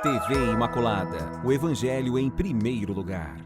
TV Imaculada, o Evangelho em primeiro lugar.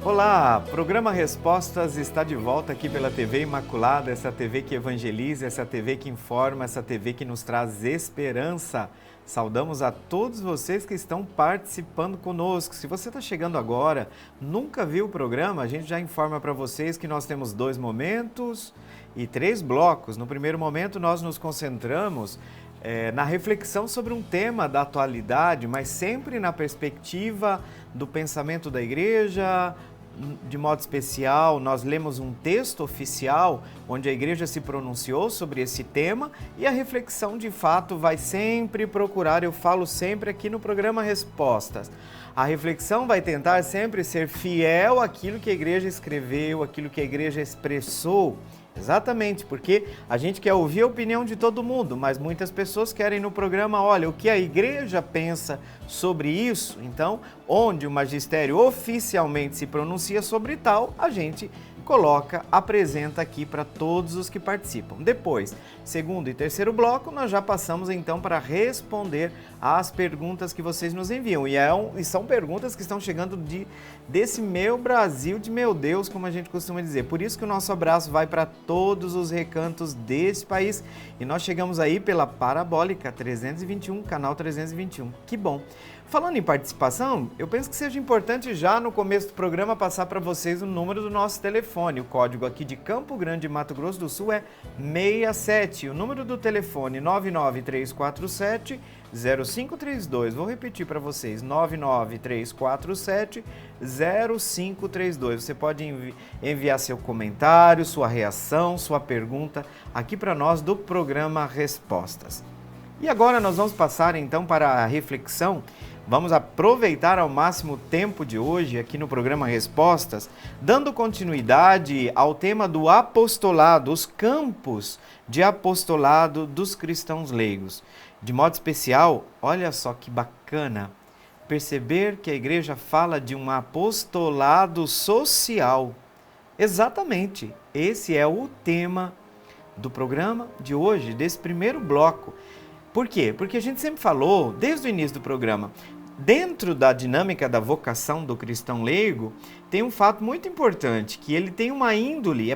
Olá, programa Respostas está de volta aqui pela TV Imaculada, essa TV que evangeliza, essa TV que informa, essa TV que nos traz esperança. Saudamos a todos vocês que estão participando conosco. Se você está chegando agora, nunca viu o programa, a gente já informa para vocês que nós temos 2 momentos e 3 blocos. No primeiro momento nós nos concentramos na reflexão sobre um tema da atualidade, mas sempre na perspectiva do pensamento da igreja. De modo especial, nós lemos um texto oficial onde a igreja se pronunciou sobre esse tema e a reflexão de fato vai sempre procurar, eu falo sempre aqui no programa Respostas, a reflexão vai tentar sempre ser fiel àquilo que a igreja escreveu, àquilo que a igreja expressou. Exatamente, porque a gente quer ouvir a opinião de todo mundo, mas muitas pessoas querem no programa, olha, o que a igreja pensa sobre isso. Então, onde o magistério oficialmente se pronuncia sobre tal, a gente apresenta aqui para todos os que participam. Depois, segundo e terceiro bloco, nós já passamos então para responder às perguntas que vocês nos enviam. E são perguntas que estão chegando desse meu Brasil, de meu Deus, como a gente costuma dizer. Por isso que o nosso abraço vai para todos os recantos desse país. E nós chegamos aí pela Parabólica 321, canal 321. Que bom! Falando em participação, eu penso que seja importante já no começo do programa passar para vocês o número do nosso telefone. O código aqui de Campo Grande, Mato Grosso do Sul é 67. O número do telefone 99347-0532. Vou repetir para vocês, 99347-0532. Você pode enviar seu comentário, sua reação, sua pergunta aqui para nós do programa Respostas. E agora nós vamos passar então para a reflexão. Vamos aproveitar ao máximo o tempo de hoje aqui no programa Respostas, dando continuidade ao tema do apostolado, os campos de apostolado dos cristãos leigos. De modo especial, olha só que bacana perceber que a igreja fala de um apostolado social. Exatamente, esse é o tema do programa de hoje, desse primeiro bloco. Por quê? Porque a gente sempre falou, desde o início do programa, dentro da dinâmica da vocação do cristão leigo, tem um fato muito importante, que ele tem uma índole,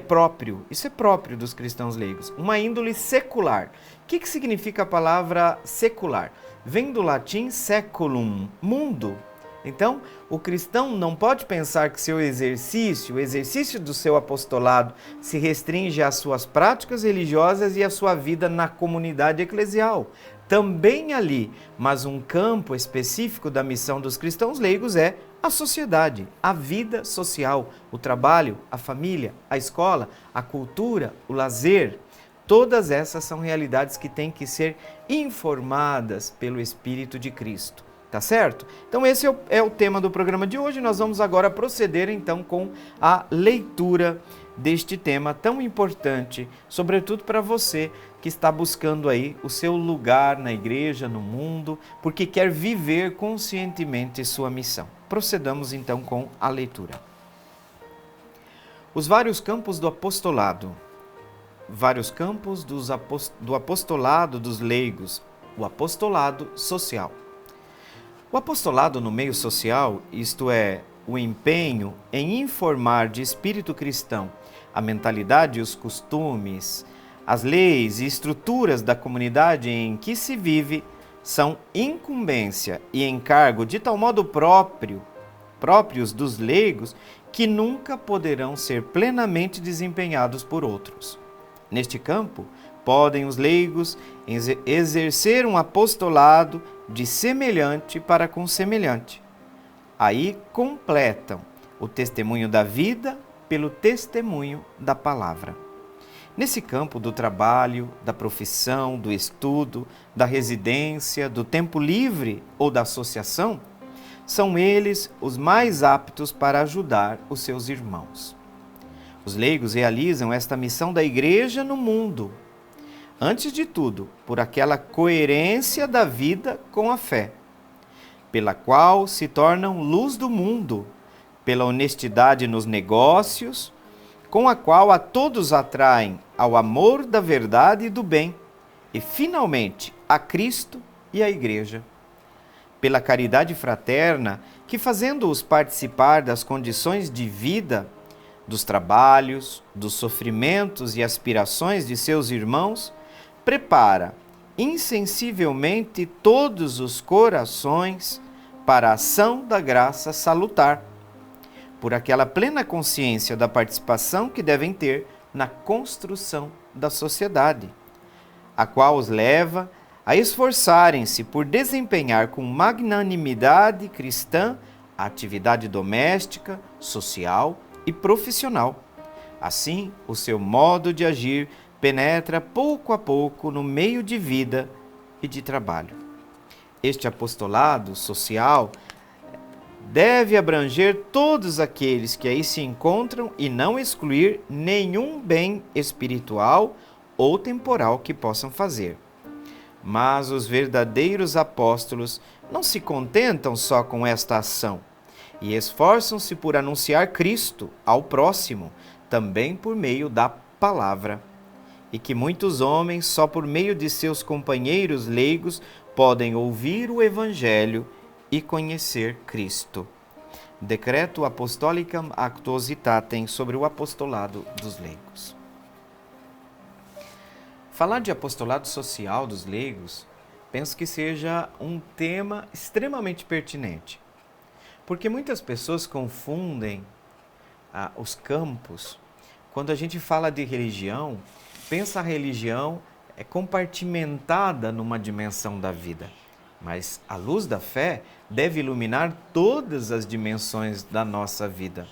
isso é próprio dos cristãos leigos, uma índole secular. O que significa a palavra secular? Vem do latim seculum, mundo. Então, o cristão não pode pensar que o exercício do seu apostolado se restringe às suas práticas religiosas e à sua vida na comunidade eclesial. Também ali, mas um campo específico da missão dos cristãos leigos é a sociedade, a vida social, o trabalho, a família, a escola, a cultura, o lazer. Todas essas são realidades que têm que ser informadas pelo Espírito de Cristo. Tá certo? Então esse é o tema do programa de hoje. Nós vamos agora proceder então com a leitura deste tema tão importante, sobretudo para você que está buscando aí o seu lugar na igreja, no mundo, porque quer viver conscientemente sua missão. Procedamos então com a leitura. Os vários campos do apostolado. Vários campos do apostolado dos leigos. O apostolado social. O apostolado no meio social, isto é, o empenho em informar de espírito cristão a mentalidade e os costumes, as leis e estruturas da comunidade em que se vive, são incumbência e encargo de tal modo próprios dos leigos que nunca poderão ser plenamente desempenhados por outros. Neste campo, podem os leigos exercer um apostolado de semelhante para com semelhante. Aí completam o testemunho da vida pelo testemunho da palavra. Nesse campo do trabalho, da profissão, do estudo, da residência, do tempo livre ou da associação, são eles os mais aptos para ajudar os seus irmãos. Os leigos realizam esta missão da Igreja no mundo, antes de tudo, por aquela coerência da vida com a fé, pela qual se tornam luz do mundo, pela honestidade nos negócios, com a qual a todos atraem ao amor da verdade e do bem, e finalmente a Cristo e a Igreja. Pela caridade fraterna, que fazendo-os participar das condições de vida, dos trabalhos, dos sofrimentos e aspirações de seus irmãos, prepara insensivelmente todos os corações para a ação da graça salutar, por aquela plena consciência da participação que devem ter na construção da sociedade, a qual os leva a esforçarem-se por desempenhar com magnanimidade cristã a atividade doméstica, social e profissional. Assim, o seu modo de agir penetra pouco a pouco no meio de vida e de trabalho. Este apostolado social deve abranger todos aqueles que aí se encontram e não excluir nenhum bem espiritual ou temporal que possam fazer. Mas os verdadeiros apóstolos não se contentam só com esta ação e esforçam-se por anunciar Cristo ao próximo, também por meio da palavra. E que muitos homens, só por meio de seus companheiros leigos, podem ouvir o Evangelho e conhecer Cristo. Decreto Apostolicam Actuositatem sobre o apostolado dos leigos. Falar de apostolado social dos leigos, penso que seja um tema extremamente pertinente, porque muitas pessoas confundem os campos. Quando a gente fala de religião, pensa a religião compartimentada numa dimensão da vida, mas a luz da fé deve iluminar todas as dimensões da nossa vida.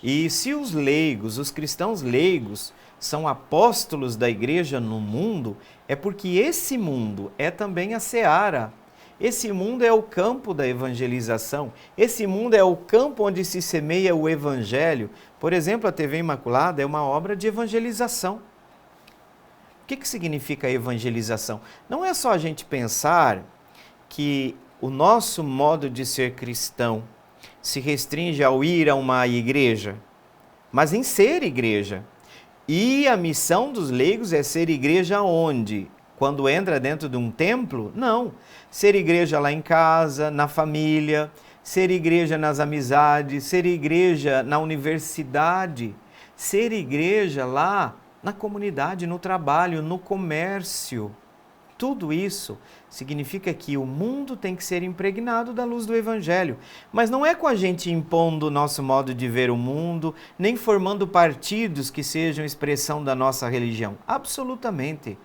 E se os leigos, os cristãos leigos, são apóstolos da Igreja no mundo, é porque esse mundo é também a seara. Esse mundo é o campo da evangelização. Esse mundo é o campo onde se semeia o Evangelho. Por exemplo, a TV Imaculada é uma obra de evangelização. O que significa evangelização? Não é só a gente pensar que o nosso modo de ser cristão se restringe ao ir a uma igreja, mas em ser igreja. E a missão dos leigos é ser igreja onde? Quando entra dentro de um templo? Não. Ser igreja lá em casa, na família, ser igreja nas amizades, ser igreja na universidade, ser igreja lá na comunidade, no trabalho, no comércio. Tudo isso significa que o mundo tem que ser impregnado da luz do Evangelho. Mas não é com a gente impondo o nosso modo de ver o mundo, nem formando partidos que sejam expressão da nossa religião. Absolutamente.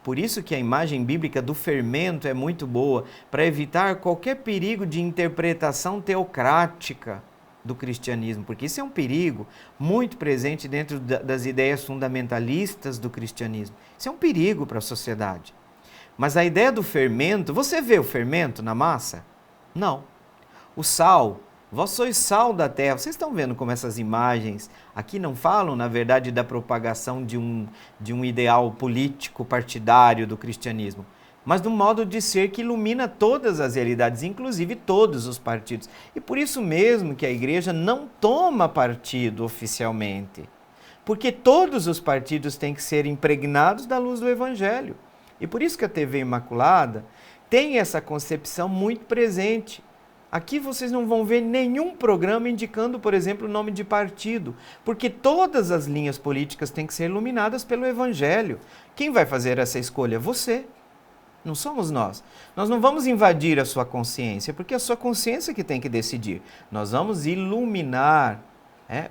Por isso que a imagem bíblica do fermento é muito boa, para evitar qualquer perigo de interpretação teocrática do cristianismo, porque isso é um perigo muito presente dentro das ideias fundamentalistas do cristianismo. Isso é um perigo para a sociedade. Mas a ideia do fermento, você vê o fermento na massa? Não. O sal, vós sois sal da terra. Vocês estão vendo como essas imagens aqui não falam, na verdade, da propagação de um ideal político partidário do cristianismo, mas do modo de ser que ilumina todas as realidades, inclusive todos os partidos. E por isso mesmo que a igreja não toma partido oficialmente, porque todos os partidos têm que ser impregnados da luz do Evangelho. E por isso que a TV Imaculada tem essa concepção muito presente. Aqui vocês não vão ver nenhum programa indicando, por exemplo, o nome de partido, porque todas as linhas políticas têm que ser iluminadas pelo Evangelho. Quem vai fazer essa escolha? Você. Não somos nós. Nós não vamos invadir a sua consciência, porque é a sua consciência que tem que decidir. Nós vamos iluminar.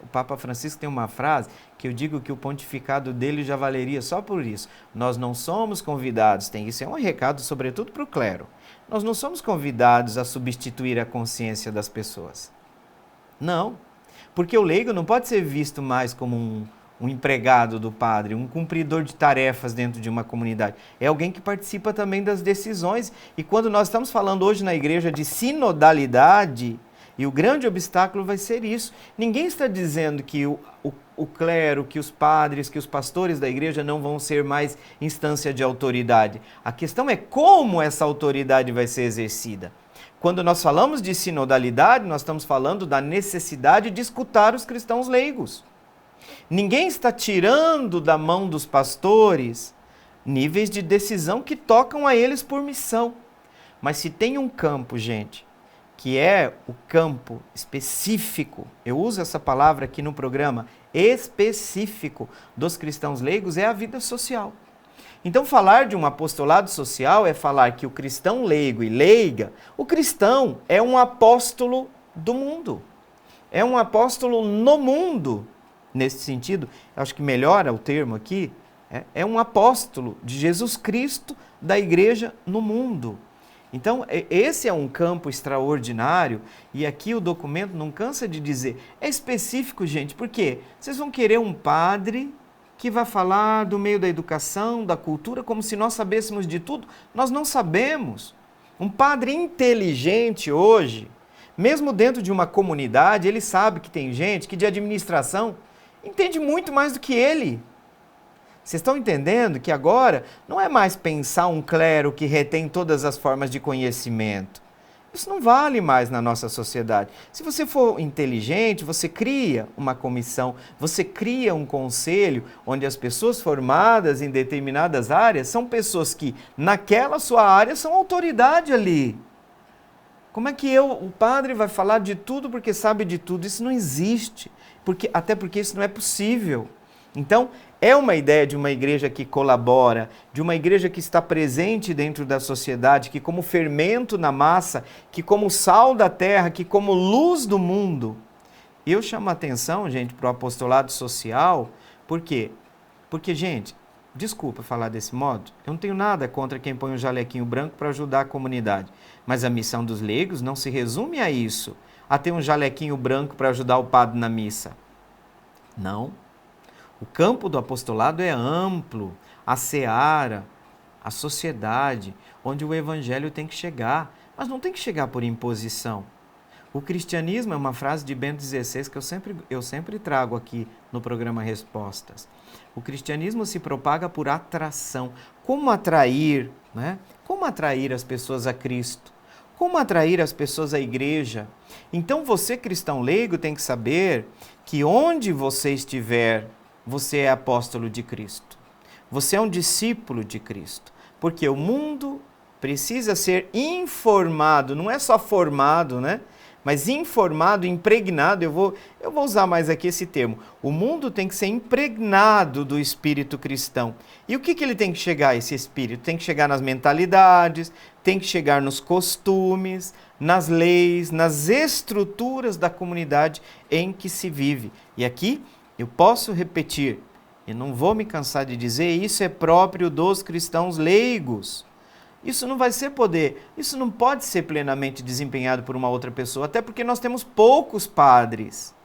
O Papa Francisco tem uma frase que eu digo que o pontificado dele já valeria só por isso. Nós não somos convidados, isso é um recado sobretudo para o clero, nós não somos convidados a substituir a consciência das pessoas. Não, porque o leigo não pode ser visto mais como um empregado do padre, um cumpridor de tarefas dentro de uma comunidade. É alguém que participa também das decisões. E quando nós estamos falando hoje na igreja de sinodalidade, e o grande obstáculo vai ser isso. Ninguém está dizendo que o clero, que os padres, que os pastores da igreja não vão ser mais instância de autoridade. A questão é como essa autoridade vai ser exercida. Quando nós falamos de sinodalidade, nós estamos falando da necessidade de escutar os cristãos leigos. Ninguém está tirando da mão dos pastores níveis de decisão que tocam a eles por missão. Mas se tem um campo, gente, que é o campo específico, eu uso essa palavra aqui no programa, específico dos cristãos leigos, é a vida social. Então, falar de um apostolado social é falar que o cristão leigo e leiga, o cristão é um apóstolo do mundo, é um apóstolo no mundo. Nesse sentido, acho que melhora o termo aqui, é um apóstolo de Jesus Cristo da igreja no mundo. Então, esse é um campo extraordinário e aqui o documento não cansa de dizer, é específico, gente, por quê? Vocês vão querer um padre que vai falar do meio da educação, da cultura, como se nós sabêssemos de tudo? Nós não sabemos. Um padre inteligente hoje, mesmo dentro de uma comunidade, ele sabe que tem gente que de administração entende muito mais do que ele. Vocês estão entendendo que agora não é mais pensar um clero que retém todas as formas de conhecimento. Isso não vale mais na nossa sociedade. Se você for inteligente, você cria uma comissão, você cria um conselho onde as pessoas formadas em determinadas áreas são pessoas que, naquela sua área, são autoridade ali. Como é que o padre vai falar de tudo porque sabe de tudo? Isso não existe, até porque isso não é possível. Então, é uma ideia de uma igreja que colabora, de uma igreja que está presente dentro da sociedade, que como fermento na massa, que como sal da terra, que como luz do mundo. Eu chamo a atenção, gente, para o apostolado social, por quê? Porque, gente, desculpa falar desse modo, eu não tenho nada contra quem põe um jalequinho branco para ajudar a comunidade, mas a missão dos leigos não se resume a isso, a ter um jalequinho branco para ajudar o padre na missa. Não. O campo do apostolado é amplo, a seara, a sociedade, onde o evangelho tem que chegar, mas não tem que chegar por imposição. O cristianismo é uma frase de Bento XVI que eu sempre trago aqui no programa Respostas. O cristianismo se propaga por atração. Como atrair, né? Como atrair as pessoas a Cristo? Como atrair as pessoas à igreja? Então você, cristão leigo, tem que saber que onde você estiver, você é apóstolo de Cristo. Você é um discípulo de Cristo. Porque o mundo precisa ser informado, não é só formado, né? Mas informado, impregnado, eu vou usar mais aqui esse termo. O mundo tem que ser impregnado do espírito cristão. E o que ele tem que chegar, esse espírito? Tem que chegar nas mentalidades, tem que chegar nos costumes, nas leis, nas estruturas da comunidade em que se vive. E aqui eu posso repetir, e não vou me cansar de dizer, isso é próprio dos cristãos leigos. Isso não pode ser plenamente desempenhado por uma outra pessoa, até porque nós temos poucos padres.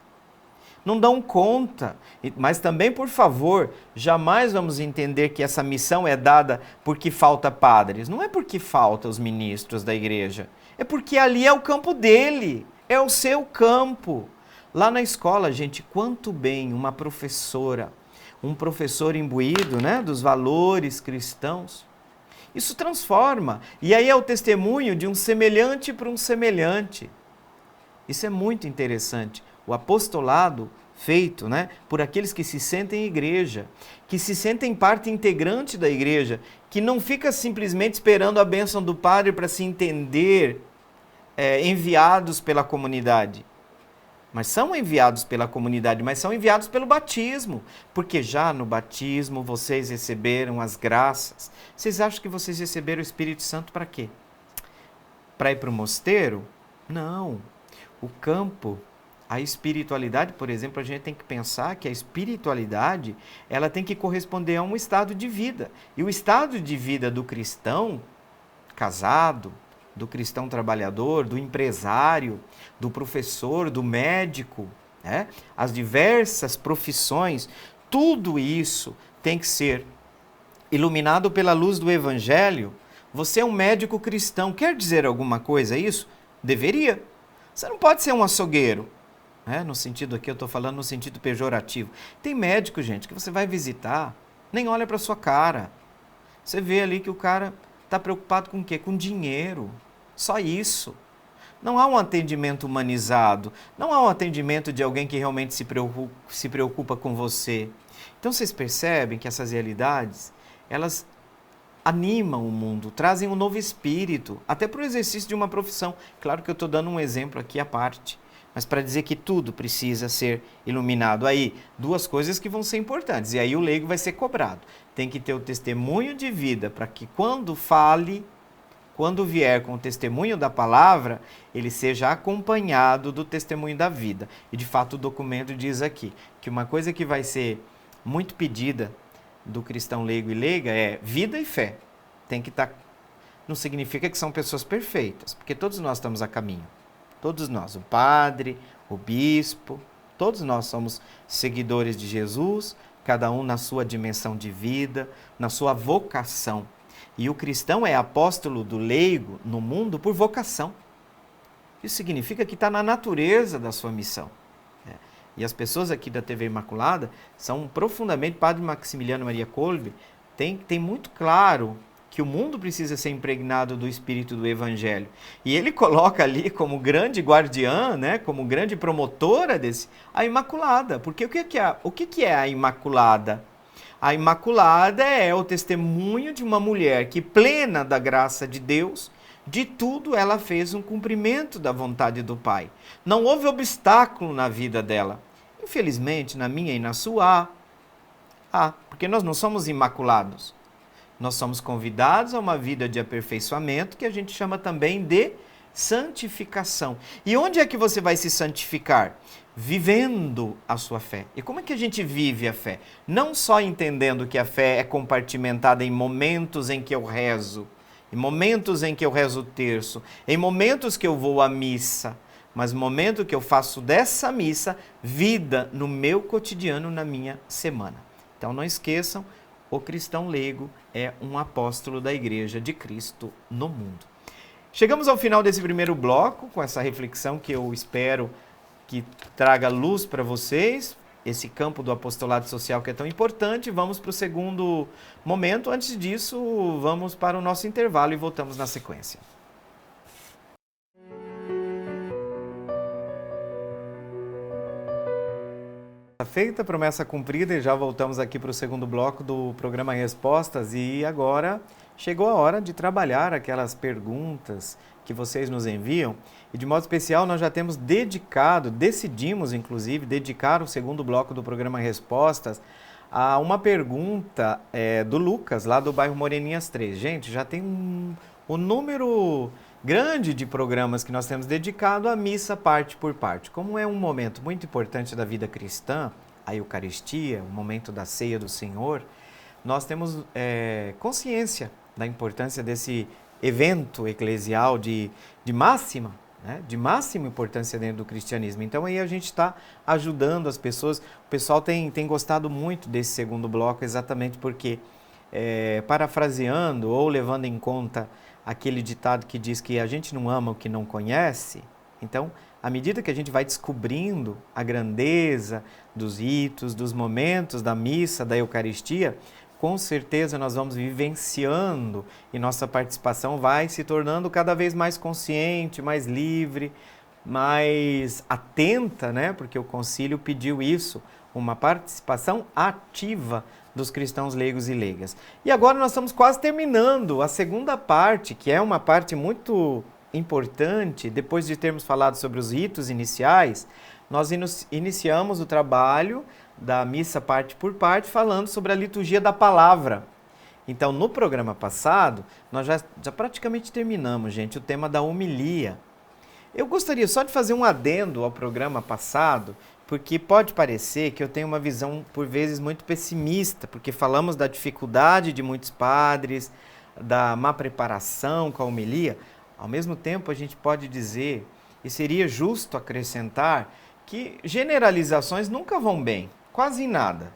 Não dão conta. Mas também, por favor, jamais vamos entender que essa missão é dada porque falta padres. Não é porque falta os ministros da igreja. É porque ali é o campo dele, é o seu campo. Lá na escola, gente, quanto bem uma professora, um professor imbuído, né, dos valores cristãos, isso transforma. E aí é o testemunho de um semelhante para um semelhante. Isso é muito interessante. O apostolado feito, né, por aqueles que se sentem igreja, que se sentem parte integrante da igreja, que não fica simplesmente esperando a bênção do padre para se entender enviados pela comunidade. Mas são enviados pela comunidade, mas são enviados pelo batismo. Porque já no batismo vocês receberam as graças. Vocês acham que vocês receberam o Espírito Santo para quê? Para ir para o mosteiro? Não. O campo, a espiritualidade, por exemplo, a gente tem que pensar que a espiritualidade, ela tem que corresponder a um estado de vida. E o estado de vida do cristão casado, do cristão trabalhador, do empresário, do professor, do médico, né? As diversas profissões, tudo isso tem que ser iluminado pela luz do Evangelho, você é um médico cristão. Quer dizer alguma coisa isso? Deveria. Você não pode ser um açougueiro. No sentido aqui, eu estou falando no sentido pejorativo. Tem médico, gente, que você vai visitar, nem olha para sua cara. Você vê ali que o cara está preocupado com o quê? Com dinheiro. Só isso. Não há um atendimento humanizado. Não há um atendimento de alguém que realmente se preocupa com você. Então vocês percebem que essas realidades, elas animam o mundo, trazem um novo espírito, até para o exercício de uma profissão. Claro que eu estou dando um exemplo aqui à parte, mas para dizer que tudo precisa ser iluminado. Aí, duas coisas que vão ser importantes, e aí o leigo vai ser cobrado. Tem que ter o testemunho de vida, para que quando fale, quando vier com o testemunho da palavra, ele seja acompanhado do testemunho da vida. E de fato o documento diz aqui, que uma coisa que vai ser muito pedida do cristão leigo e leiga é vida e fé. Tem que estar... Não significa que são pessoas perfeitas, porque todos nós estamos a caminho. Todos nós, o padre, o bispo, todos nós somos seguidores de Jesus, cada um na sua dimensão de vida, na sua vocação. E o cristão é apóstolo do leigo no mundo por vocação. Isso significa que está na natureza da sua missão. E as pessoas aqui da TV Imaculada são profundamente, Padre Maximiliano Maria Kolbe tem muito claro que o mundo precisa ser impregnado do espírito do Evangelho. E ele coloca ali como grande guardiã, como grande promotora a Imaculada. Porque o que é a Imaculada? A Imaculada é o testemunho de uma mulher que, plena da graça de Deus, de tudo ela fez um cumprimento da vontade do Pai. Não houve obstáculo na vida dela. Infelizmente, na minha e na sua, porque nós não somos imaculados. Nós somos convidados a uma vida de aperfeiçoamento que a gente chama também de santificação. E onde é que você vai se santificar? Vivendo a sua fé. E como é que a gente vive a fé? Não só entendendo que a fé é compartimentada em momentos em que eu rezo, em momentos em que eu rezo o terço, em momentos que eu vou à missa, mas no momento que eu faço dessa missa vida no meu cotidiano, na minha semana. Então não esqueçam, o cristão leigo é um apóstolo da Igreja de Cristo no mundo. Chegamos ao final desse primeiro bloco, com essa reflexão que eu espero que traga luz para vocês, esse campo do apostolado social que é tão importante. Vamos para o segundo momento. Antes disso, vamos para o nosso intervalo e voltamos na sequência. Feita, promessa cumprida, e já voltamos aqui para o segundo bloco do programa Respostas. E agora chegou a hora de trabalhar aquelas perguntas que vocês nos enviam. E de modo especial nós já temos decidimos inclusive dedicar o segundo bloco do programa Respostas a uma pergunta do Lucas, lá do bairro Moreninhas 3. Gente, já tem um número grande de programas que nós temos dedicado à missa parte por parte. Como é um momento muito importante da vida cristã, a Eucaristia, o momento da ceia do Senhor, nós temos consciência da importância desse evento eclesial de máxima importância dentro do cristianismo. Então aí a gente está ajudando as pessoas. O pessoal tem gostado muito desse segundo bloco, exatamente porque, parafraseando ou levando em conta aquele ditado que diz que a gente não ama o que não conhece, então, à medida que a gente vai descobrindo a grandeza dos ritos, dos momentos da missa, da Eucaristia, com certeza nós vamos vivenciando e nossa participação vai se tornando cada vez mais consciente, mais livre, mais atenta, porque o concílio pediu isso, uma participação ativa dos cristãos leigos e leigas. E agora nós estamos quase terminando a segunda parte, que é uma parte muito importante. Depois de termos falado sobre os ritos iniciais, nós iniciamos o trabalho da missa parte por parte, falando sobre a liturgia da palavra. Então, no programa passado, nós já praticamente terminamos, gente, o tema da homilia. Eu gostaria só de fazer um adendo ao programa passado, porque pode parecer que eu tenho uma visão, por vezes, muito pessimista, porque falamos da dificuldade de muitos padres, da má preparação com a homilia. Ao mesmo tempo, a gente pode dizer, e seria justo acrescentar, que generalizações nunca vão bem, quase em nada.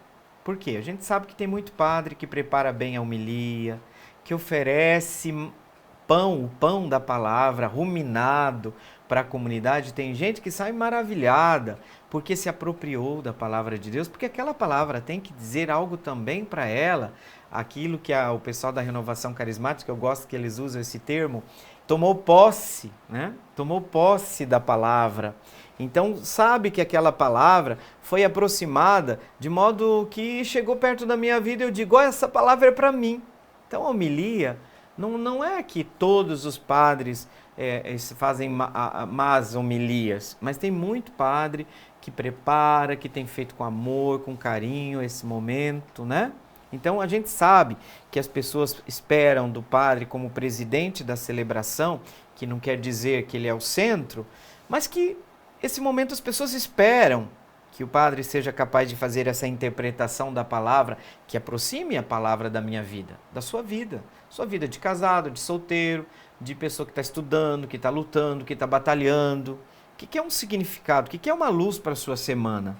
Por quê? A gente sabe que tem muito padre que prepara bem a homilia, que oferece o pão da palavra, ruminado para a comunidade. Tem gente que sai maravilhada porque se apropriou da palavra de Deus, porque aquela palavra tem que dizer algo também para ela, aquilo que o pessoal da Renovação Carismática, eu gosto que eles usam esse termo, tomou posse, né? Tomou posse da palavra. Então, sabe que aquela palavra foi aproximada de modo que chegou perto da minha vida e eu digo, essa palavra é para mim. Então, a homilia não é que todos os padres fazem más homilias, mas tem muito padre que prepara, que tem feito com amor, com carinho esse momento, né? Então, a gente sabe que as pessoas esperam do padre como presidente da celebração, que não quer dizer que ele é o centro, mas que esse momento as pessoas esperam que o padre seja capaz de fazer essa interpretação da palavra, que aproxime a palavra da minha vida, da sua vida de casado, de solteiro, de pessoa que está estudando, que está lutando, que está batalhando. O que é um significado? O que é uma luz para a sua semana?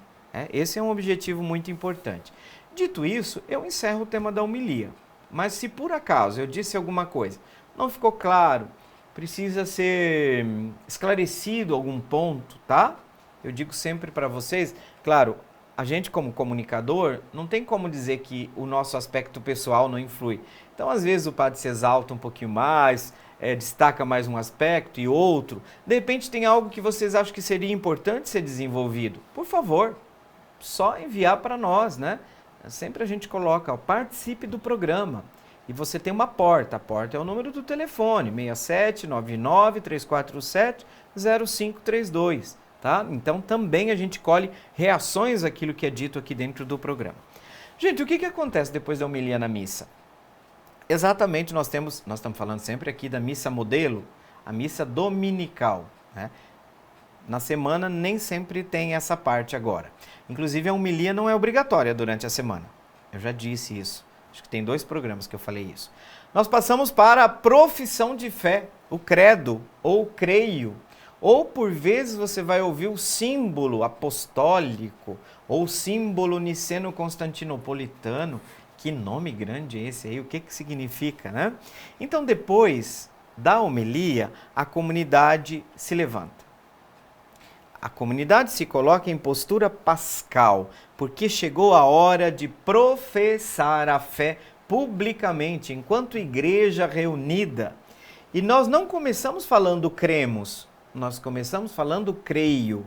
Esse é um objetivo muito importante. Dito isso, eu encerro o tema da homilia. Mas se por acaso eu disse alguma coisa, não ficou claro, precisa ser esclarecido algum ponto, tá? Eu digo sempre para vocês, claro, a gente como comunicador não tem como dizer que o nosso aspecto pessoal não influi. Então, às vezes o padre se exalta um pouquinho mais, destaca mais um aspecto e outro. De repente tem algo que vocês acham que seria importante ser desenvolvido. Por favor, só enviar para nós, né? Sempre a gente coloca, participe do programa. E você tem uma porta. A porta é o número do telefone, 6799-347-0532. Tá? Então também a gente colhe reações àquilo que é dito aqui dentro do programa. Gente, o que acontece depois da homilia na missa? Exatamente, nós estamos falando sempre aqui da missa modelo, a missa dominical, né? Na semana nem sempre tem essa parte agora. Inclusive a homilia não é obrigatória durante a semana. Eu já disse isso. Acho que tem 2 programas que eu falei isso. Nós passamos para a profissão de fé, o credo ou creio. Ou por vezes você vai ouvir o símbolo apostólico ou símbolo niceno-constantinopolitano. Que nome grande é esse aí? O que significa, né? Então depois da homilia, a comunidade se levanta. A comunidade se coloca em postura pascal, porque chegou a hora de professar a fé publicamente, enquanto igreja reunida. E nós não começamos falando cremos, nós começamos falando creio.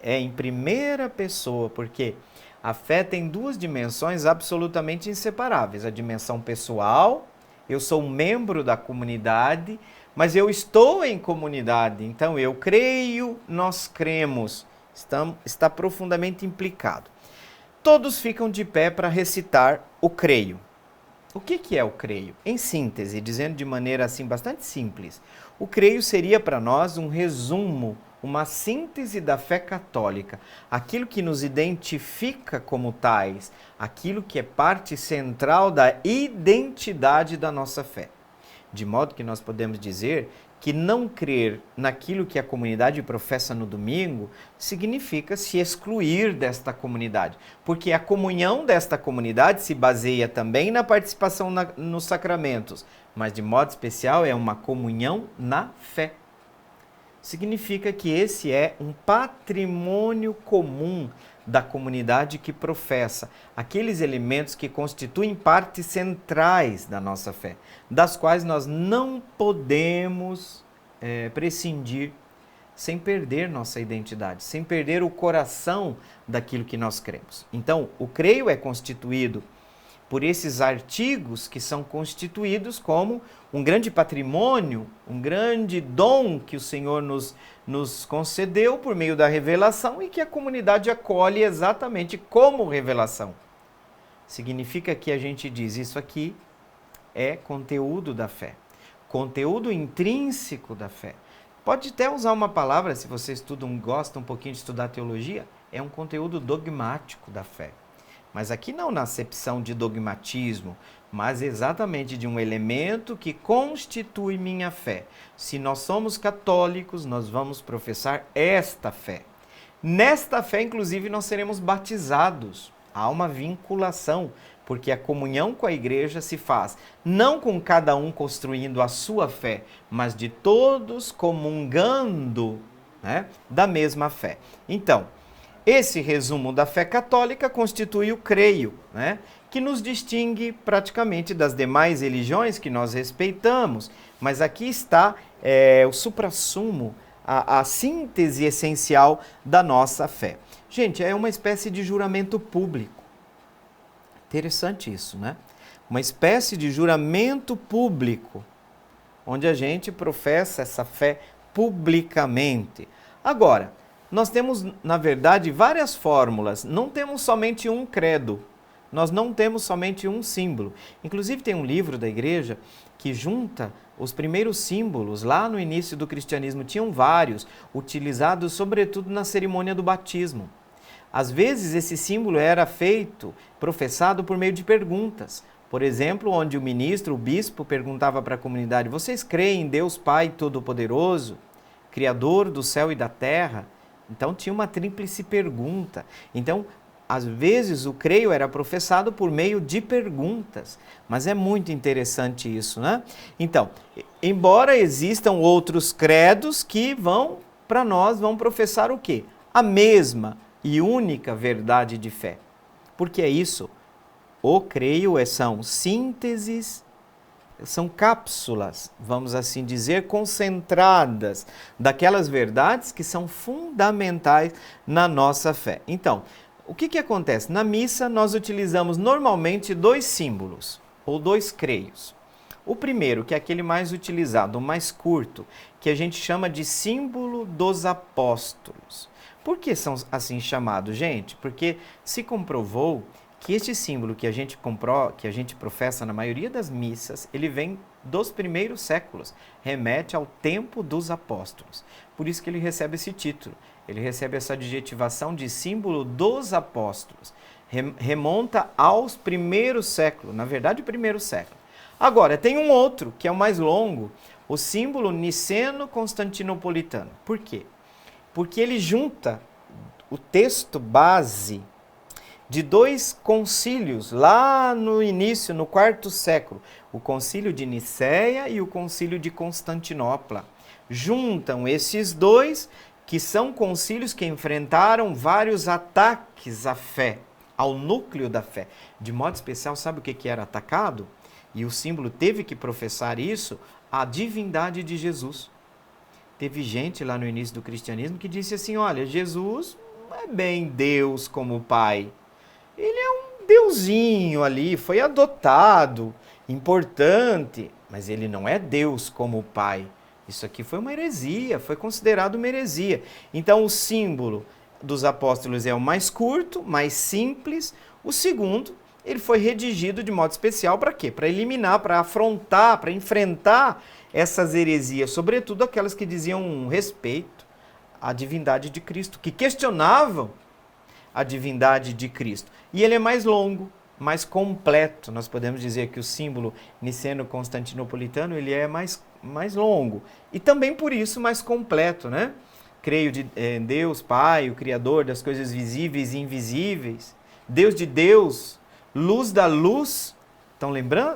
É em primeira pessoa, porque a fé tem 2 dimensões absolutamente inseparáveis. A dimensão pessoal, eu sou um membro da comunidade, mas eu estou em comunidade, então eu creio, nós cremos, está profundamente implicado. Todos ficam de pé para recitar o creio. O que é o creio? Em síntese, dizendo de maneira assim bastante simples, o creio seria para nós um resumo, uma síntese da fé católica, aquilo que nos identifica como tais, aquilo que é parte central da identidade da nossa fé. De modo que nós podemos dizer que não crer naquilo que a comunidade professa no domingo significa se excluir desta comunidade, porque a comunhão desta comunidade se baseia também na participação nos sacramentos, mas de modo especial é uma comunhão na fé. Significa que esse é um patrimônio comum da comunidade que professa, aqueles elementos que constituem partes centrais da nossa fé, das quais nós não podemos prescindir sem perder nossa identidade, sem perder o coração daquilo que nós cremos. Então, o creio é constituído por esses artigos que são constituídos como um grande patrimônio, um grande dom que o Senhor nos concedeu por meio da revelação e que a comunidade acolhe exatamente como revelação. Significa que a gente diz, isso aqui é conteúdo da fé, conteúdo intrínseco da fé. Pode até usar uma palavra, se você gosta um pouquinho de estudar teologia, é um conteúdo dogmático da fé. Mas aqui não na acepção de dogmatismo, mas exatamente de um elemento que constitui minha fé. Se nós somos católicos, nós vamos professar esta fé. Nesta fé, inclusive, nós seremos batizados. há uma vinculação, porque a comunhão com a igreja se faz não com cada um construindo a sua fé, mas de todos comungando, né, da mesma fé. Então, esse resumo da fé católica constitui o creio, né, que nos distingue praticamente das demais religiões que nós respeitamos. Mas aqui está o suprassumo, a síntese essencial da nossa fé. Gente, é uma espécie de juramento público. Interessante isso, né? Uma espécie de juramento público, onde a gente professa essa fé publicamente. Agora, nós temos, na verdade, várias fórmulas. Não temos somente um credo. Nós não temos somente um símbolo. Inclusive tem um livro da igreja que junta os primeiros símbolos. Lá no início do cristianismo tinham vários, utilizados sobretudo na cerimônia do batismo. Às vezes esse símbolo era feito, professado por meio de perguntas. Por exemplo, onde o ministro, o bispo, perguntava para a comunidade: vocês creem em Deus Pai Todo-Poderoso, Criador do céu e da terra? Então tinha uma tríplice pergunta. Então, às vezes o creio era professado por meio de perguntas, mas é muito interessante isso, né? Então, embora existam outros credos que vão professar o quê? A mesma e única verdade de fé. Porque é isso, o creio são sínteses, são cápsulas, vamos assim dizer, concentradas daquelas verdades que são fundamentais na nossa fé. Então, o que acontece? Na missa, nós utilizamos normalmente dois símbolos, ou dois creios. O primeiro, que é aquele mais utilizado, o mais curto, que a gente chama de símbolo dos apóstolos. Por que são assim chamados, gente? Porque se comprovou que este símbolo que a gente professa na maioria das missas, ele vem dos primeiros séculos, remete ao tempo dos apóstolos. Por isso que ele recebe esse título. Ele recebe essa adjetivação de símbolo dos apóstolos. Remonta aos primeiros séculos, na verdade, o primeiro século. Agora, tem um outro, que é o mais longo, o símbolo niceno-constantinopolitano. Por quê? Porque ele junta o texto base de dois concílios, lá no início, no quarto século, o concílio de Nicéia e o concílio de Constantinopla. Juntam esses dois, que são concílios que enfrentaram vários ataques à fé, ao núcleo da fé. De modo especial, sabe o que era atacado? E o símbolo teve que professar isso, a divindade de Jesus. Teve gente lá no início do cristianismo que disse assim: olha, Jesus não é bem Deus como Pai. Ele é um deusinho ali, foi adotado, importante, mas ele não é Deus como Pai. Isso aqui foi uma heresia, foi considerado uma heresia. Então o símbolo dos apóstolos é o mais curto, mais simples. O segundo, ele foi redigido de modo especial para quê? Para eliminar, para afrontar, para enfrentar essas heresias, sobretudo aquelas que diziam respeito à divindade de Cristo, que questionavam a divindade de Cristo. E ele é mais longo, mais completo. Nós podemos dizer que o símbolo niceno-constantinopolitano ele é mais longo e também por isso mais completo, né? Creio em Deus Pai, o Criador das coisas visíveis e invisíveis, Deus de Deus, luz da luz. Estão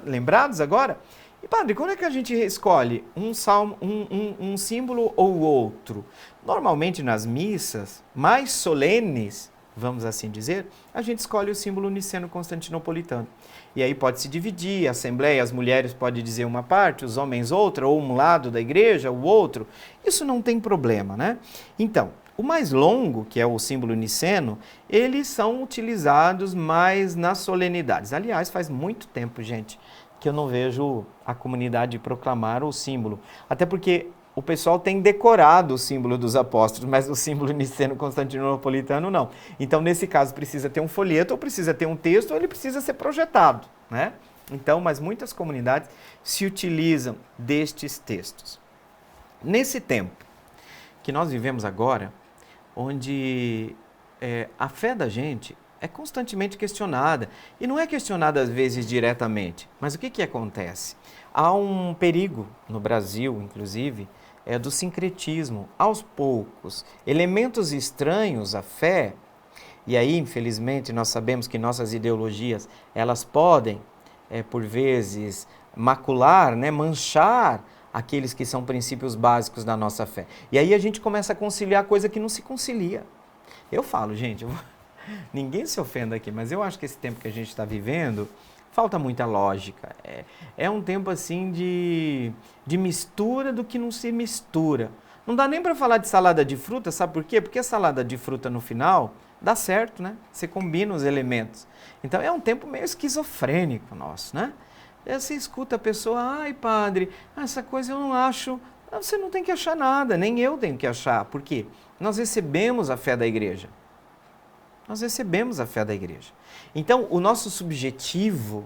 lembrados agora? E padre, quando é que a gente escolhe um símbolo ou outro? Normalmente nas missas mais solenes, vamos assim dizer, a gente escolhe o símbolo niceno-constantinopolitano. E aí pode se dividir, a assembleia, as mulheres podem dizer uma parte, os homens outra, ou um lado da igreja, o outro. Isso não tem problema, né? Então, o mais longo, que é o símbolo niceno, eles são utilizados mais nas solenidades. Aliás, faz muito tempo, gente, que eu não vejo a comunidade proclamar o símbolo. Até porque o pessoal tem decorado o símbolo dos apóstolos, mas o símbolo niceno-constantinopolitano não. Então, nesse caso, precisa ter um folheto, ou precisa ter um texto, ou ele precisa ser projetado, né? Então, mas muitas comunidades se utilizam destes textos. Nesse tempo que nós vivemos agora, onde a fé da gente é constantemente questionada, e não é questionada às vezes diretamente, mas o que acontece? Há um perigo no Brasil, inclusive, do sincretismo. Aos poucos, elementos estranhos à fé, E aí, infelizmente, nós sabemos que nossas ideologias, elas podem, por vezes, macular, né, manchar aqueles que são princípios básicos da nossa fé. E aí a gente começa a conciliar coisa que não se concilia. Eu falo, gente, ninguém se ofenda aqui, mas eu acho que esse tempo que a gente está vivendo, falta muita lógica. É um tempo assim de mistura do que não se mistura. Não dá nem para falar de salada de fruta, sabe por quê? Porque a salada de fruta no final dá certo, né? Você combina os elementos. Então é um tempo meio esquizofrênico nosso, né? Aí você escuta a pessoa, ai padre, essa coisa eu não acho. Você não tem que achar nada, nem eu tenho que achar. Por quê? Nós recebemos a fé da igreja. Nós recebemos a fé da igreja. Então, o nosso subjetivo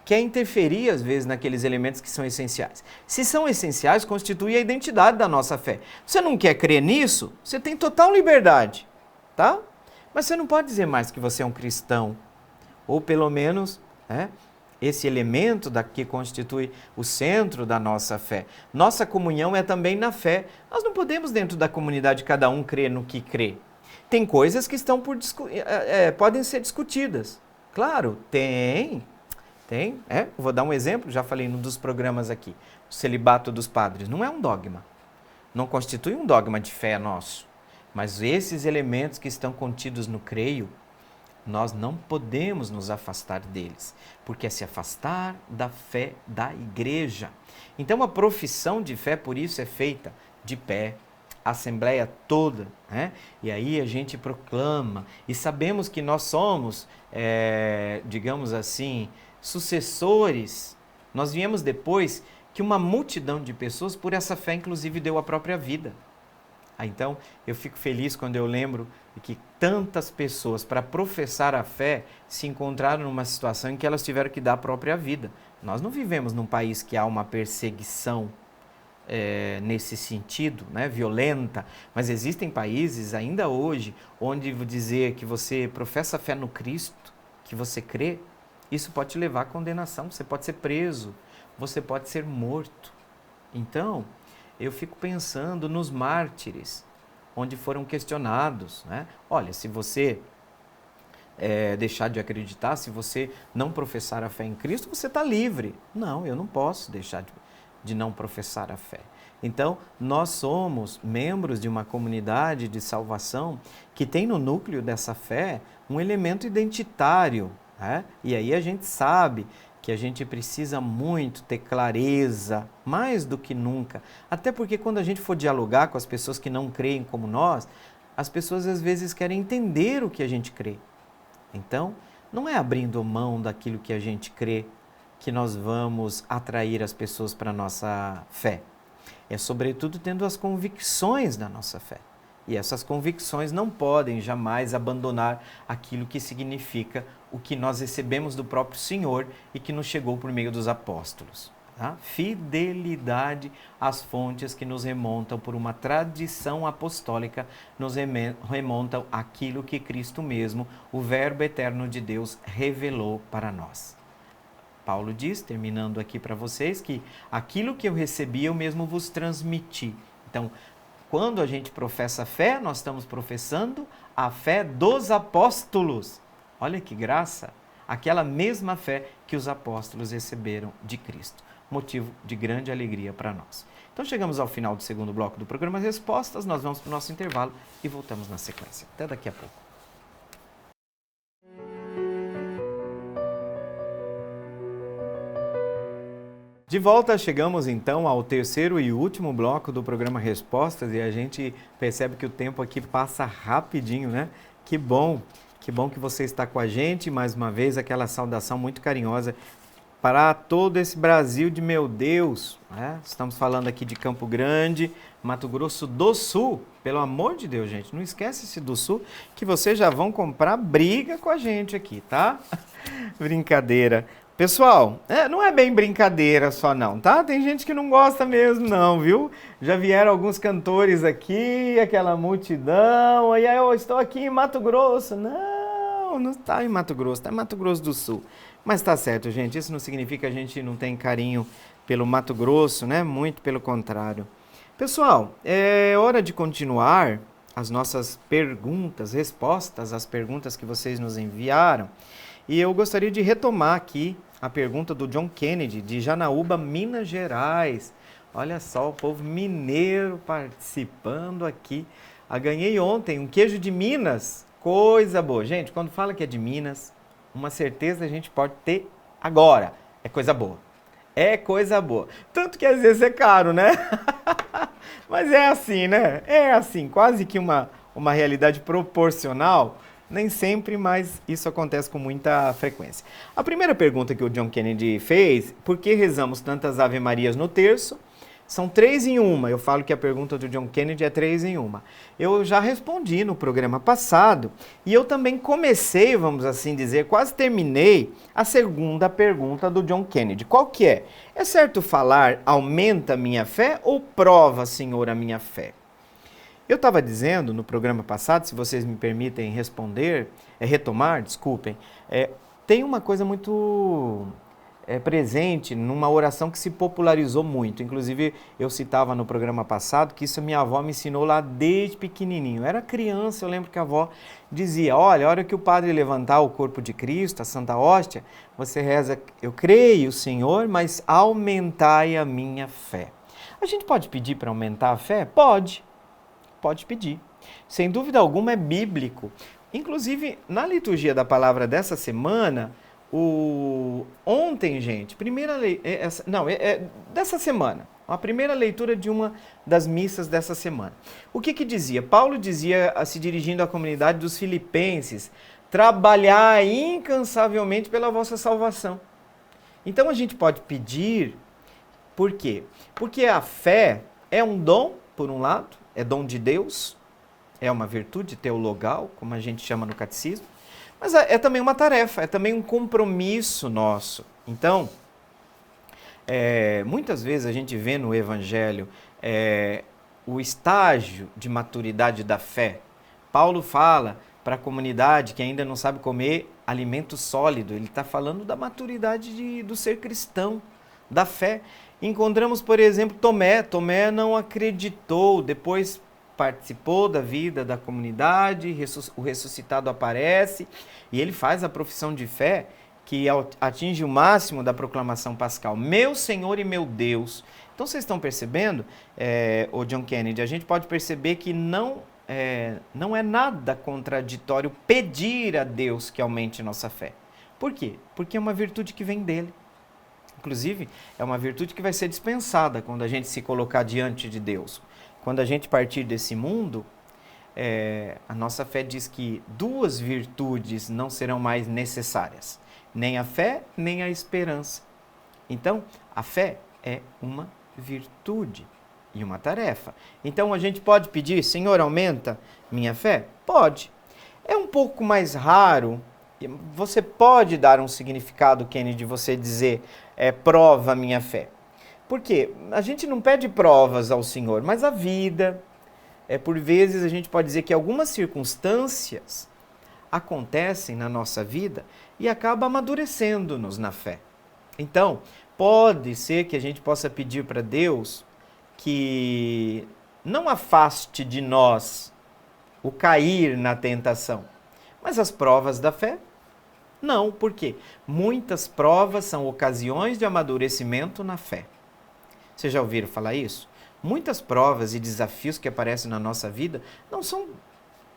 quer interferir, às vezes, naqueles elementos que são essenciais. Se são essenciais, constitui a identidade da nossa fé. Você não quer crer nisso? Você tem total liberdade, tá? Mas você não pode dizer mais que você é um cristão. Ou, pelo menos, esse elemento que constitui o centro da nossa fé. Nossa comunhão é também na fé. Nós não podemos, dentro da comunidade, cada um crer no que crê. Tem coisas que estão podem ser discutidas. Claro, tem. Vou dar um exemplo, já falei num dos programas aqui. O celibato dos padres não é um dogma. Não constitui um dogma de fé nosso. Mas esses elementos que estão contidos no creio, nós não podemos nos afastar deles, porque é se afastar da fé da igreja. Então a profissão de fé, por isso, é feita de pé, a assembleia toda, né? E aí a gente proclama, e sabemos que nós somos, digamos assim, sucessores. Nós viemos depois que uma multidão de pessoas, por essa fé, inclusive, deu a própria vida. Então, eu fico feliz quando eu lembro de que tantas pessoas, para professar a fé, se encontraram numa situação em que elas tiveram que dar a própria vida. Nós não vivemos num país que há uma perseguição nesse sentido, né, violenta, mas existem países ainda hoje onde dizer que você professa fé no Cristo, que você crê, isso pode te levar à condenação, você pode ser preso, você pode ser morto. Então, eu fico pensando nos mártires, onde foram questionados, né? Olha, se você deixar de acreditar, se você não professar a fé em Cristo, você está livre. Não, eu não posso deixar de não professar a fé. Então, nós somos membros de uma comunidade de salvação que tem no núcleo dessa fé um elemento identitário, né? E aí a gente sabe que a gente precisa muito ter clareza, mais do que nunca. Até porque quando a gente for dialogar com as pessoas que não creem como nós, as pessoas às vezes querem entender o que a gente crê. Então, não é abrindo mão daquilo que a gente crê que nós vamos atrair as pessoas para a nossa fé. É sobretudo tendo as convicções da nossa fé. E essas convicções não podem jamais abandonar aquilo que significa o que nós recebemos do próprio Senhor e que nos chegou por meio dos apóstolos. Tá? Fidelidade às fontes que nos remontam por uma tradição apostólica, nos remontam aquilo que Cristo mesmo, o Verbo eterno de Deus, revelou para nós. Paulo diz, terminando aqui para vocês, que aquilo que eu recebi eu mesmo vos transmiti. Então, quando a gente professa fé, nós estamos professando a fé dos apóstolos. Olha que graça! Aquela mesma fé que os apóstolos receberam de Cristo. Motivo de grande alegria para nós. Então chegamos ao final do segundo bloco do programa Respostas, nós vamos para o nosso intervalo e voltamos na sequência. Até daqui a pouco. De volta, chegamos então ao terceiro e último bloco do programa Respostas e a gente percebe que o tempo aqui passa rapidinho, né? Que bom que você está com a gente. Mais uma vez, aquela saudação muito carinhosa para todo esse Brasil de meu Deus, né? Estamos falando aqui de Campo Grande, Mato Grosso do Sul. Pelo amor de Deus, gente, não esquece esse do Sul, que vocês já vão comprar briga com a gente aqui, tá? Brincadeira. Pessoal, não é bem brincadeira só não, tá? Tem gente que não gosta mesmo não, viu? Já vieram alguns cantores aqui, aquela multidão, e aí eu estou aqui em Mato Grosso. Não está em Mato Grosso, está em Mato Grosso do Sul. Mas tá certo, gente, isso não significa que a gente não tem carinho pelo Mato Grosso, né? Muito pelo contrário. Pessoal, é hora de continuar as nossas perguntas, respostas às perguntas que vocês nos enviaram. E eu gostaria de retomar aqui a pergunta do John Kennedy, de Janaúba, Minas Gerais. Olha só, o povo mineiro participando aqui. Ganhei ontem um queijo de Minas, coisa boa. Gente, quando fala que é de Minas, uma certeza a gente pode ter agora. É coisa boa. É coisa boa. Tanto que às vezes é caro, né? Mas é assim, né? É assim, quase que uma realidade proporcional. Nem sempre, mas isso acontece com muita frequência. A primeira pergunta que o John Kennedy fez, por que rezamos tantas Ave Marias no terço? São 3 em 1. Eu falo que a pergunta do John Kennedy é 3 em 1. Eu já respondi no programa passado e eu também comecei, vamos assim dizer, quase terminei a segunda pergunta do John Kennedy. Qual que é? É certo falar aumenta a minha fé ou prova, Senhor, a minha fé? Eu estava dizendo no programa passado, se vocês me permitem retomar, desculpem, tem uma coisa muito presente numa oração que se popularizou muito. Inclusive, eu citava no programa passado que isso a minha avó me ensinou lá desde pequenininho. Eu era criança, eu lembro que a avó dizia, olha, a hora que o padre levantar o corpo de Cristo, a Santa Hóstia, você reza, eu creio, Senhor, mas aumentai a minha fé. A gente pode pedir para aumentar a fé? Pode pedir. Sem dúvida alguma é bíblico. Inclusive, na liturgia da palavra dessa semana, ontem, gente, dessa semana, a primeira leitura de uma das missas dessa semana. O que dizia? Paulo dizia, se dirigindo à comunidade dos filipenses, trabalhar incansavelmente pela vossa salvação. Então a gente pode pedir, por quê? Porque a fé é um dom, por um lado, é dom de Deus, é uma virtude teologal, como a gente chama no catecismo, mas é também uma tarefa, é também um compromisso nosso. Então, muitas vezes a gente vê no Evangelho o estágio de maturidade da fé. Paulo fala para a comunidade que ainda não sabe comer alimento sólido, ele está falando da maturidade do ser cristão, da fé. Encontramos, por exemplo, Tomé. Tomé não acreditou, depois participou da vida da comunidade, o ressuscitado aparece e ele faz a profissão de fé que atinge o máximo da proclamação pascal. Meu Senhor e meu Deus. Então vocês estão percebendo, o John Kennedy, a gente pode perceber que não é nada contraditório pedir a Deus que aumente nossa fé. Por quê? Porque é uma virtude que vem dele. Inclusive, é uma virtude que vai ser dispensada quando a gente se colocar diante de Deus. Quando a gente partir desse mundo, a nossa fé diz que 2 virtudes não serão mais necessárias. Nem a fé, nem a esperança. Então, a fé é uma virtude e uma tarefa. Então, a gente pode pedir, Senhor, aumenta minha fé? Pode. É um pouco mais raro. Você pode dar um significado, Kennedy, de você dizer, prova a minha fé. Por quê? A gente não pede provas ao Senhor, mas a vida, por vezes a gente pode dizer que algumas circunstâncias acontecem na nossa vida e acaba amadurecendo-nos na fé. Então, pode ser que a gente possa pedir para Deus que não afaste de nós o cair na tentação, mas as provas da fé. Não, por quê? Muitas provas são ocasiões de amadurecimento na fé. Vocês já ouviram falar isso? Muitas provas e desafios que aparecem na nossa vida não são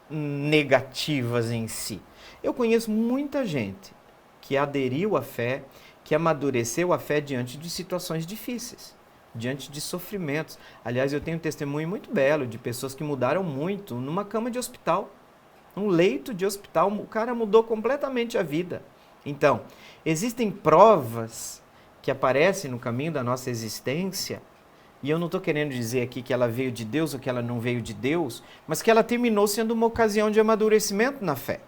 negativas em si. Eu conheço muita gente que aderiu à fé, que amadureceu a fé diante de situações difíceis, diante de sofrimentos. Aliás, eu tenho um testemunho muito belo de pessoas que mudaram muito numa cama de hospital. Um leito de hospital, o cara mudou completamente a vida. Então, existem provas que aparecem no caminho da nossa existência, e eu não estou querendo dizer aqui que ela veio de Deus ou que ela não veio de Deus, mas que ela terminou sendo uma ocasião de amadurecimento na fé.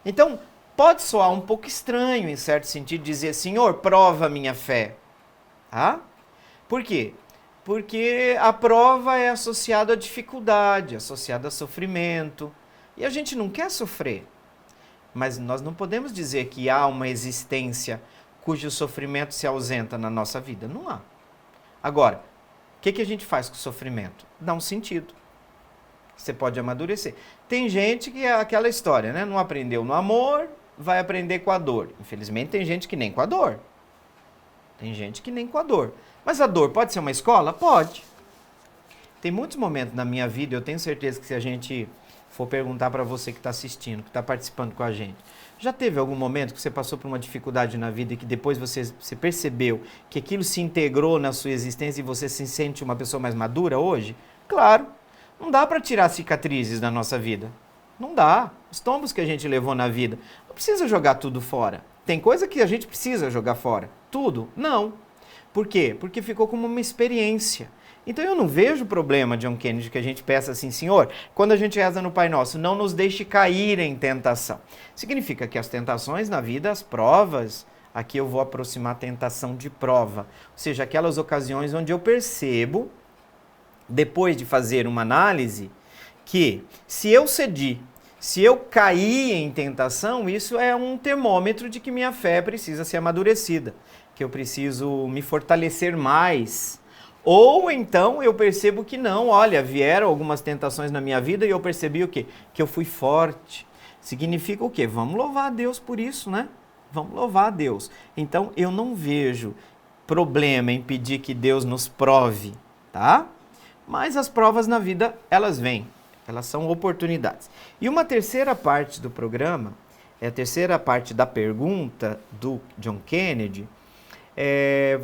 Então, pode soar um pouco estranho, em certo sentido, dizer, Senhor, prova a minha fé. Ah? Por quê? Porque a prova é associada à dificuldade, associada a sofrimento. E a gente não quer sofrer, mas nós não podemos dizer que há uma existência cujo sofrimento se ausenta na nossa vida. Não há. Agora, o que a gente faz com o sofrimento? Dá um sentido. você pode amadurecer. Tem gente que é aquela história, né? Não aprendeu no amor, vai aprender com a dor. Infelizmente tem gente que nem com a dor. Tem gente que nem com a dor. Mas a dor pode ser uma escola? Pode. Tem muitos momentos na minha vida, eu tenho certeza que se a gente for perguntar para você que está assistindo, que está participando com a gente, já teve algum momento que você passou por uma dificuldade na vida e que depois você percebeu que aquilo se integrou na sua existência e você se sente uma pessoa mais madura hoje? Claro, não dá para tirar cicatrizes da nossa vida. Não dá. Os tombos que a gente levou na vida, não precisa jogar tudo fora. Tem coisa que a gente precisa jogar fora. Tudo? Não. Por quê? Porque ficou como uma experiência. Então eu não vejo problema, John Kennedy, que a gente peça assim, Senhor, quando a gente reza no Pai Nosso, não nos deixe cair em tentação. Significa que as tentações na vida, as provas, aqui eu vou aproximar a tentação de prova. Ou seja, aquelas ocasiões onde eu percebo, depois de fazer uma análise, que se eu cedi, se eu caí em tentação, isso é um termômetro de que minha fé precisa ser amadurecida, que eu preciso me fortalecer mais. Ou então eu percebo que não, olha, vieram algumas tentações na minha vida e eu percebi o quê? Que eu fui forte. Significa o quê? Vamos louvar a Deus por isso, né? Vamos louvar a Deus. Então eu não vejo problema em pedir que Deus nos prove, tá? Mas as provas na vida, elas vêm. Elas são oportunidades. E uma terceira parte do programa, a terceira parte da pergunta do John Kennedy,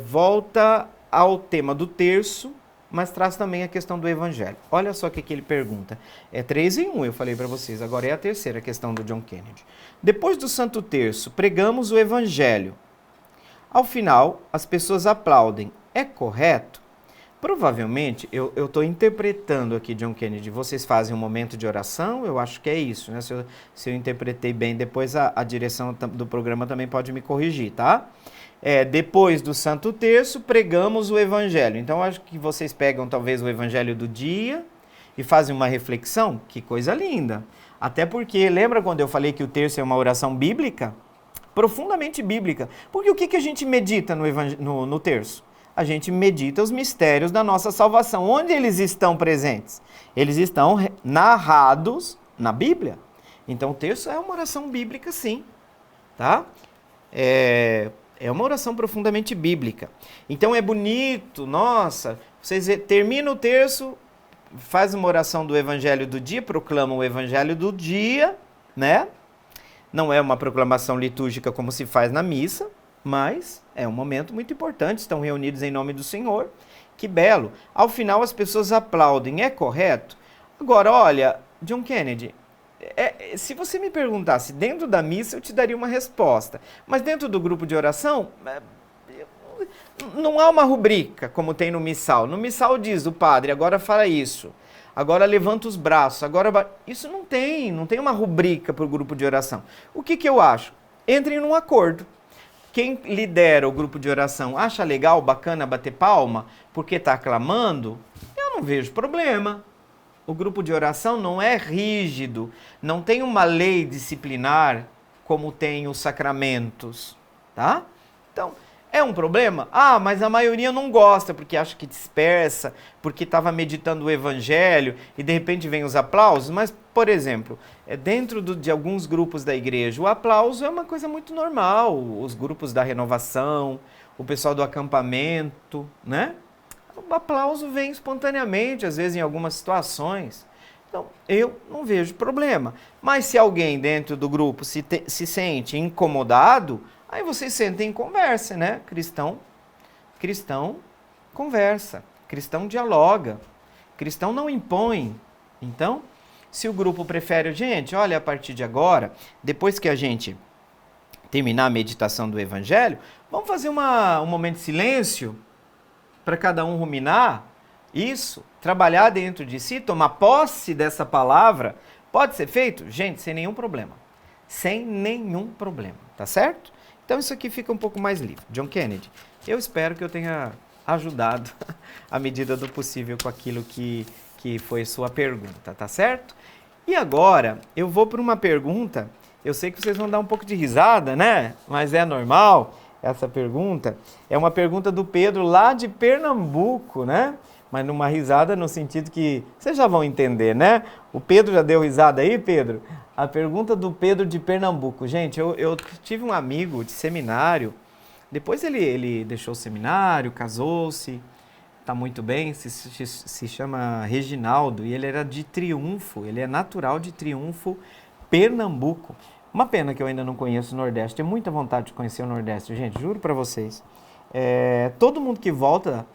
volta ao tema do terço, mas traz também a questão do evangelho. Olha só o que ele pergunta. É 3 em 1, eu falei para vocês. Agora é a terceira questão do John Kennedy. Depois do Santo Terço, pregamos o evangelho. Ao final, as pessoas aplaudem. É correto? Provavelmente, eu estou interpretando aqui, John Kennedy, vocês fazem um momento de oração, eu acho que é isso, né? Se eu interpretei bem, depois a direção do programa também pode me corrigir, tá? Depois do Santo Terço, pregamos o Evangelho. Então, acho que vocês pegam talvez o Evangelho do dia e fazem uma reflexão. Que coisa linda! Até porque, lembra quando eu falei que o terço é uma oração bíblica? Profundamente bíblica. Porque o que a gente medita no terço? A gente medita os mistérios da nossa salvação. Onde eles estão presentes? Eles estão narrados na Bíblia. Então, o terço é uma oração bíblica, sim. Tá? É uma oração profundamente bíblica. Então é bonito, nossa, vocês terminam o terço, faz uma oração do Evangelho do dia, proclamam o Evangelho do dia, né? Não é uma proclamação litúrgica como se faz na missa, mas é um momento muito importante, estão reunidos em nome do Senhor. Que belo. Ao final as pessoas aplaudem, é correto? Agora, olha, John Kennedy, se você me perguntasse dentro da missa, eu te daria uma resposta. Mas dentro do grupo de oração, não há uma rubrica, como tem no missal. No missal diz o padre, agora fala isso. Agora levanta os braços. Isso não tem uma rubrica para o grupo de oração. O que eu acho? Entrem num acordo. Quem lidera o grupo de oração acha legal, bacana bater palma, porque está aclamando, eu não vejo problema. O grupo de oração não é rígido, não tem uma lei disciplinar como tem os sacramentos, tá? Então, é um problema? Ah, mas a maioria não gosta porque acha que dispersa, porque estava meditando o evangelho e de repente vem os aplausos. Mas, por exemplo, dentro de alguns grupos da igreja, o aplauso é uma coisa muito normal. Os grupos da renovação, o pessoal do acampamento, né? O aplauso vem espontaneamente, às vezes em algumas situações. Então, eu não vejo problema. Mas se alguém dentro do grupo se sente incomodado, aí vocês sentem em conversa, né? Cristão conversa, cristão dialoga, cristão não impõe. Então, se o grupo prefere, gente, olha, a partir de agora, depois que a gente terminar a meditação do Evangelho, vamos fazer um momento de silêncio para cada um ruminar isso, trabalhar dentro de si, tomar posse dessa palavra. Pode ser feito? Gente, sem nenhum problema. Sem nenhum problema, tá certo? Então isso aqui fica um pouco mais livre. John Kennedy, eu espero que eu tenha ajudado à medida do possível com aquilo que foi sua pergunta, tá certo? E agora eu vou para uma pergunta, eu sei que vocês vão dar um pouco de risada, né? Mas é normal essa pergunta. É uma pergunta do Pedro lá de Pernambuco, né? mas numa risada no sentido que vocês já vão entender, né? O Pedro já deu risada aí, Pedro? A pergunta do Pedro de Pernambuco. Gente, eu tive um amigo de seminário, depois ele deixou o seminário, casou-se, está muito bem, se chama Reginaldo, e ele era de Triunfo, ele é natural de Triunfo, Pernambuco. Uma pena que eu ainda não conheço o Nordeste, tenho muita vontade de conhecer o Nordeste, gente, juro para vocês. Todo mundo que volta,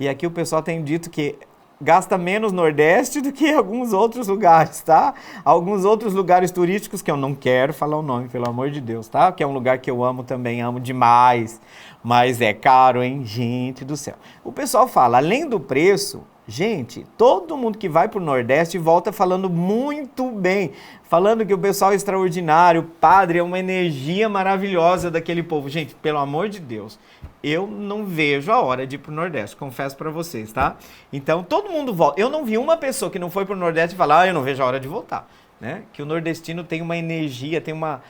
e aqui o pessoal tem dito que gasta menos Nordeste do que alguns outros lugares, tá? Alguns outros lugares turísticos que eu não quero falar o nome, pelo amor de Deus, tá? Que é um lugar que eu amo também, amo demais, mas é caro, hein? Gente do céu. O pessoal fala, além do preço, gente, todo mundo que vai pro Nordeste volta falando muito bem, falando que o pessoal é extraordinário, o padre é uma energia maravilhosa daquele povo. Gente, pelo amor de Deus, eu não vejo a hora de ir pro Nordeste, confesso pra vocês, tá? Então, todo mundo volta. Eu não vi uma pessoa que não foi pro Nordeste falar, eu não vejo a hora de voltar, né? Que o nordestino tem uma energia, tem uma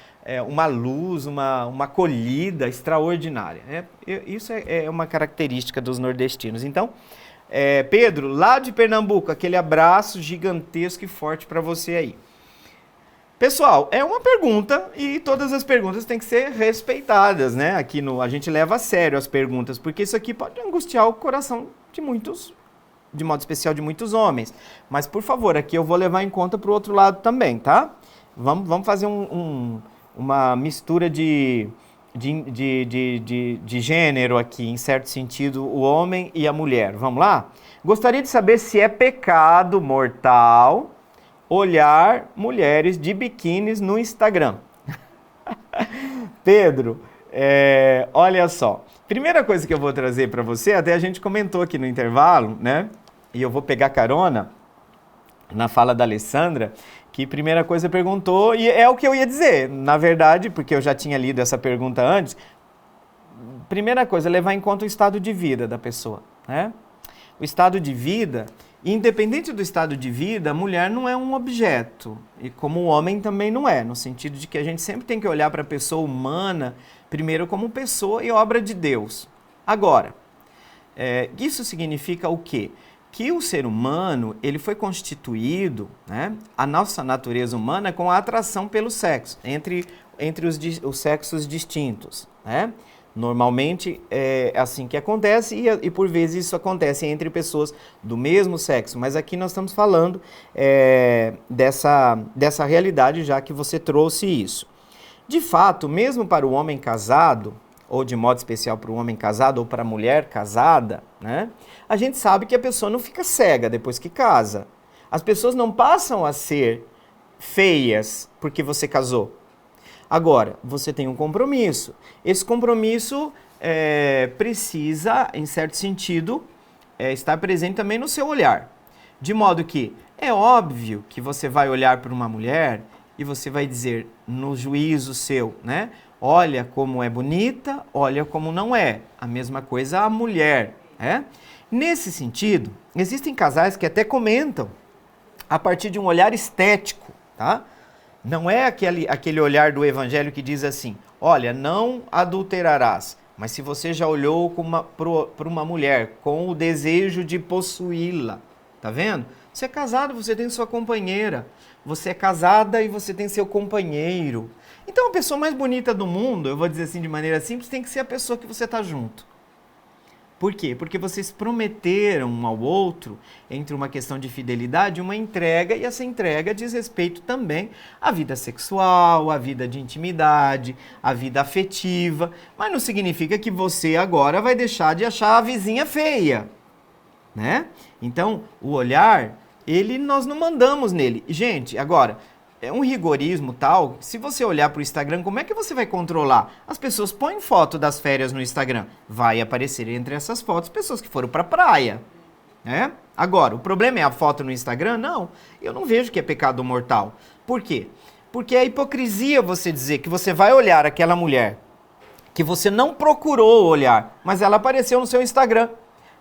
luz, uma acolhida extraordinária, né? Isso é uma característica dos nordestinos. Então, Pedro, lá de Pernambuco, aquele abraço gigantesco e forte para você aí. Pessoal, é uma pergunta e todas as perguntas têm que ser respeitadas, né? Aqui a gente leva a sério as perguntas, porque isso aqui pode angustiar o coração de muitos, de modo especial de muitos homens. Mas, por favor, aqui eu vou levar em conta para o outro lado também, tá? Vamos fazer uma mistura de gênero aqui, em certo sentido, o homem e a mulher. Vamos lá? Gostaria de saber se é pecado mortal olhar mulheres de biquínis no Instagram. Pedro, olha só. Primeira coisa que eu vou trazer para você, até a gente comentou aqui no intervalo, né? E eu vou pegar carona na fala da Alessandra, que primeira coisa perguntou, e é o que eu ia dizer, na verdade, porque eu já tinha lido essa pergunta antes. Primeira coisa, levar em conta o estado de vida da pessoa, né? O estado de vida, independente do estado de vida, a mulher não é um objeto, e como o homem também não é, no sentido de que a gente sempre tem que olhar para a pessoa humana, primeiro como pessoa e obra de Deus. Agora, isso significa o quê? Que o ser humano, ele foi constituído, né, a nossa natureza humana, com a atração pelo sexo, entre os sexos distintos, né? Normalmente é assim que acontece e por vezes isso acontece entre pessoas do mesmo sexo, mas aqui nós estamos falando dessa realidade, já que você trouxe isso. De fato, mesmo para o homem casado, ou de modo especial para o homem casado ou para a mulher casada, né? A gente sabe que a pessoa não fica cega depois que casa. As pessoas não passam a ser feias porque você casou. Agora, você tem um compromisso. Esse compromisso precisa, em certo sentido, estar presente também no seu olhar. De modo que é óbvio que você vai olhar para uma mulher e você vai dizer, no juízo seu, né? Olha como é bonita, olha como não é. A mesma coisa a mulher, né? Nesse sentido, existem casais que até comentam a partir de um olhar estético, tá? Não é aquele olhar do evangelho que diz assim, olha, não adulterarás, mas se você já olhou para uma mulher com o desejo de possuí-la, tá vendo? Você é casado, você tem sua companheira, você é casada e você tem seu companheiro. Então a pessoa mais bonita do mundo, eu vou dizer assim de maneira simples, tem que ser a pessoa que você está junto. Por quê? Porque vocês prometeram um ao outro, entre uma questão de fidelidade, uma entrega, e essa entrega diz respeito também à vida sexual, à vida de intimidade, à vida afetiva, mas não significa que você agora vai deixar de achar a vizinha feia, né? Então, o olhar, nós não mandamos nele. Gente, agora, é um rigorismo tal, se você olhar para o Instagram, como é que você vai controlar? As pessoas põem foto das férias no Instagram, vai aparecer entre essas fotos pessoas que foram para a praia, né? Agora, o problema é a foto no Instagram? Não, eu não vejo que é pecado mortal. Por quê? Porque é hipocrisia você dizer que você vai olhar aquela mulher que você não procurou olhar, mas ela apareceu no seu Instagram.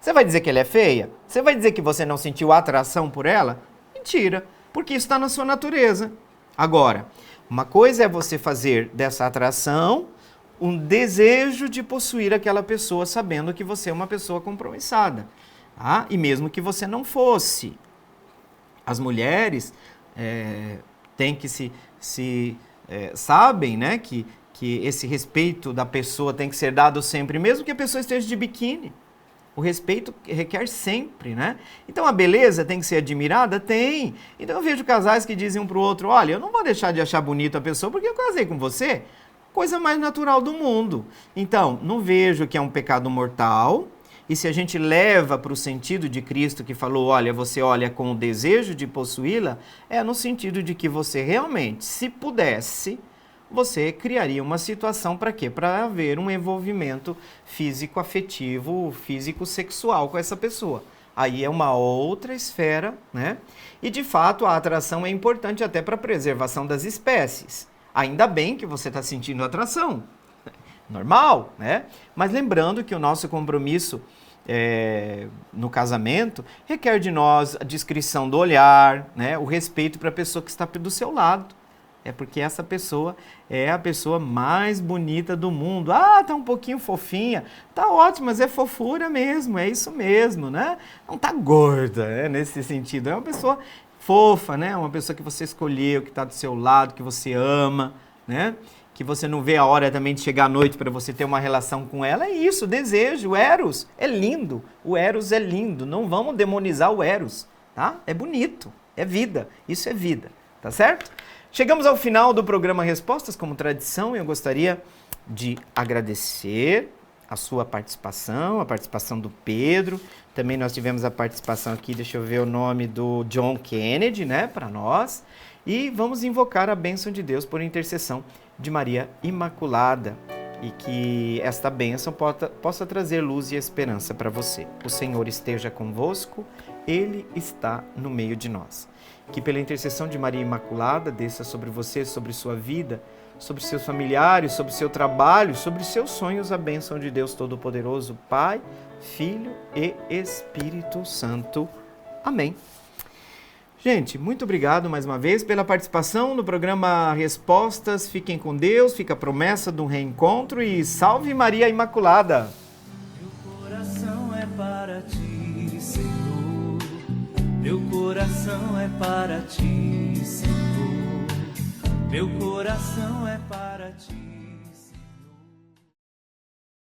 Você vai dizer que ela é feia? Você vai dizer que você não sentiu atração por ela? Mentira, porque isso está na sua natureza. Agora, uma coisa é você fazer dessa atração um desejo de possuir aquela pessoa sabendo que você é uma pessoa compromissada, tá? E mesmo que você não fosse. As mulheres têm que sabem, né, que esse respeito da pessoa tem que ser dado sempre, mesmo que a pessoa esteja de biquíni. O respeito requer sempre, né? Então a beleza tem que ser admirada? Tem. Então eu vejo casais que dizem um pro outro, olha, eu não vou deixar de achar bonita a pessoa porque eu casei com você. Coisa mais natural do mundo. Então, não vejo que é um pecado mortal. E se a gente leva para o sentido de Cristo que falou, olha, você olha com o desejo de possuí-la, é no sentido de que você realmente, se pudesse, você criaria uma situação para quê? Para haver um envolvimento físico-afetivo, físico-sexual com essa pessoa. Aí é uma outra esfera, né? E de fato a atração é importante até para a preservação das espécies. Ainda bem que você está sentindo atração. Normal, né? Mas lembrando que o nosso compromisso no casamento requer de nós a discrição do olhar, né? O respeito para a pessoa que está do seu lado. É porque essa pessoa é a pessoa mais bonita do mundo. Ah, tá um pouquinho fofinha. Tá ótimo, mas é fofura mesmo, é isso mesmo, né? Não tá gorda, né? Nesse sentido. É uma pessoa fofa, né? Uma pessoa que você escolheu, que está do seu lado, que você ama, né? Que você não vê a hora também de chegar à noite para você ter uma relação com ela. É isso, desejo, o Eros é lindo. O Eros é lindo, não vamos demonizar o Eros, tá? É bonito, é vida, isso é vida, tá certo? Chegamos ao final do programa Respostas, como tradição, e eu gostaria de agradecer a sua participação, a participação do Pedro. Também nós tivemos a participação aqui, deixa eu ver o nome do John Kennedy, né, para nós. E vamos invocar a bênção de Deus por intercessão de Maria Imaculada e que esta bênção possa trazer luz e esperança para você. O Senhor esteja convosco, Ele está no meio de nós. Que pela intercessão de Maria Imaculada desça sobre você, sobre sua vida, sobre seus familiares, sobre seu trabalho, sobre seus sonhos, a bênção de Deus Todo-Poderoso, Pai, Filho e Espírito Santo. Amém. Gente, muito obrigado mais uma vez pela participação no programa Respostas. Fiquem com Deus, fica a promessa de um reencontro e salve Maria Imaculada! Meu coração é para ti, Senhor. Meu coração é para ti, Senhor. Meu coração é para ti.